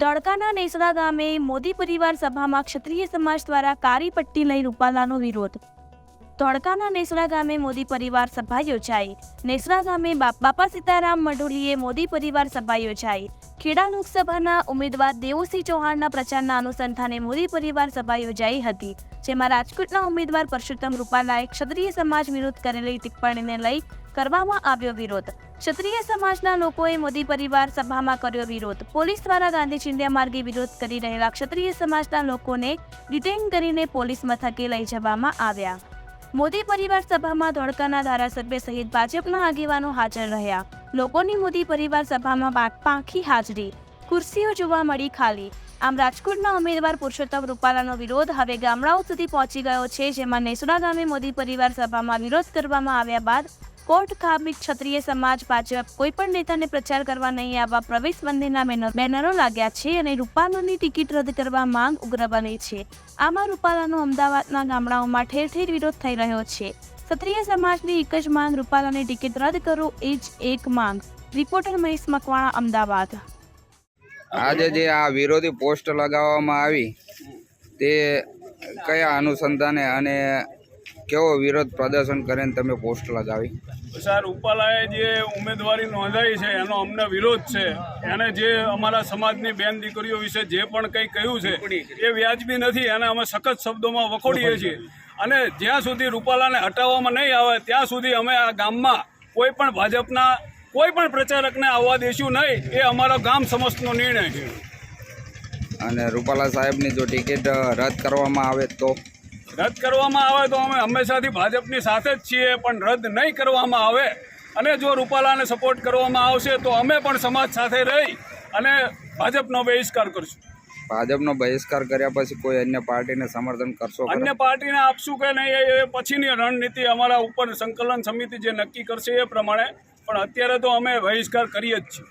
ધોળકાના નેસડા ગામે મોદી પરિવાર સભામાં ક્ષત્રિય સમાજ દ્વારા કાળી પટ્ટી લઈ રૂપાલાનો વિરોધ। ધોળકાના નેસડા ગામે મોદી પરિવાર સભા યોજાઈ। નેસડા ગામે બાપા સીતારામ મઢોલીએ મોદી પરિવાર સભા યોજાઈ। ખેડા લોકસભાના ઉમેદવાર દેવુસિંહ ચૌહાણના પ્રચારના અનુસંધાને મોદી પરિવાર સભા યોજાઈ હતી, જેમાં રાજકોટના ઉમેદવાર પરસોત્તમ રૂપાલાએ ક્ષત્રિય સમાજ વિરુદ્ધ કરેલી ટિપ્પણીને લઈ કરવામાં આવ્યો વિરોધ। ક્ષત્રિય સમાજના લોકોએ મોદી પરિવાર સભામાં કર્યો વિરોધ। પોલીસ દ્વારા ગાંધી ચિંધ્યા માર્ગે વિરોધ કરી રહેલા ક્ષત્રિય સમાજના લોકોને ડિટેઇન કરીને પોલીસ મથકે લઈ જવામાં આવ્યા। મોદી પરિવાર સભામાં ધોળકાના ધારાસભ્ય સહિત ભાજપના આગેવાનો હાજર રહ્યા। લોકોની મોદી પરિવાર સભામાં પાંખી હાજરી, ખુરશીઓ જોવા મળી ખાલી। આમ રાજકોટના ઉમેદવાર પરસોત્તમ રૂપાલાનો વિરોધ હવે ગામડાઓ સુધી પહોંચી ગયો છે, જેમાં નેસડા ગામે મોદી પરિવાર સભામાં વિરોધ કરવામાં આવ્યા બાદ કોર્ટ ખાતે ક્ષત્રિય સમાજ ભાજપ કોઈપણ નેતાને પ્રચાર કરવા નહીં આવવા પ્રવેશબંધીના બેનરો લાગ્યા છે અને રૂપાલાની ટિકિટ રદ કરવા માંગ ઉગ્ર બની છે। આમાં રૂપાલાનો અમદાવાદના ગામડાઓમાં ઠેર ઠેર વિરોધ થઈ રહ્યો છે। ક્ષત્રિય સમાજની એક જ માંગ, રૂપાલાની ટિકિટ રદ કરો એ જ એક માંગ। રિપોર્ટર મહેશ મકવાણા, અમદાવાદ। આજે જે આ વિરોધી પોસ્ટ લગાવવામાં આવી તે કયા અનુસંધાને અને કેવો વિરોધ પ્રદર્શન કરીને તમે પોસ્ટ લગાવી? સર, રૂપાલાએ જે ઉમેદવારી નોંધાઈ છે એનો અમને વિરોધ છે। એને જે અમારા સમાજની બેન દીકરીઓ વિશે જે પણ કંઈ કહ્યું છે એ વ્યાજબી નથી, એને અમે સખત શબ્દોમાં વખોડીએ છીએ અને જ્યાં સુધી રૂપાલાને હટાવવામાં નહીં આવે ત્યાં સુધી અમે આ ગામમાં કોઈ પણ ભાજપના કોઈ પણ પ્રચારકને આવવા દઈશું નહીં। એ અમારો ગામ સમસ્તનો નિર્ણય છે। અને રૂપાલા સાહેબની જો ટિકિટ રદ કરવામાં આવે તો? રદ કરવામાં આવે તો અમે હંમેશાથી ભાજપની સાથે જ છીએ, પણ રદ નહીં કરવામાં આવે અને જો રૂપાલાને સપોર્ટ કરવામાં આવશે તો અમે પણ સમાજ સાથે રહી અને ભાજપનો બહિષ્કાર કરશું। ભાજપનો બહિષ્કાર કર્યા પછી કોઈ અન્ય પાર્ટીને સમર્થન કરશો? અન્ય પાર્ટીને આપશું કે નહીં એ પછીની રણનીતિ અમારા ઉપર સંકલન સમિતિ જે નક્કી કરશે એ પ્રમાણે, પણ અત્યારે તો અમે બહિષ્કાર કરીએ જ છીએ।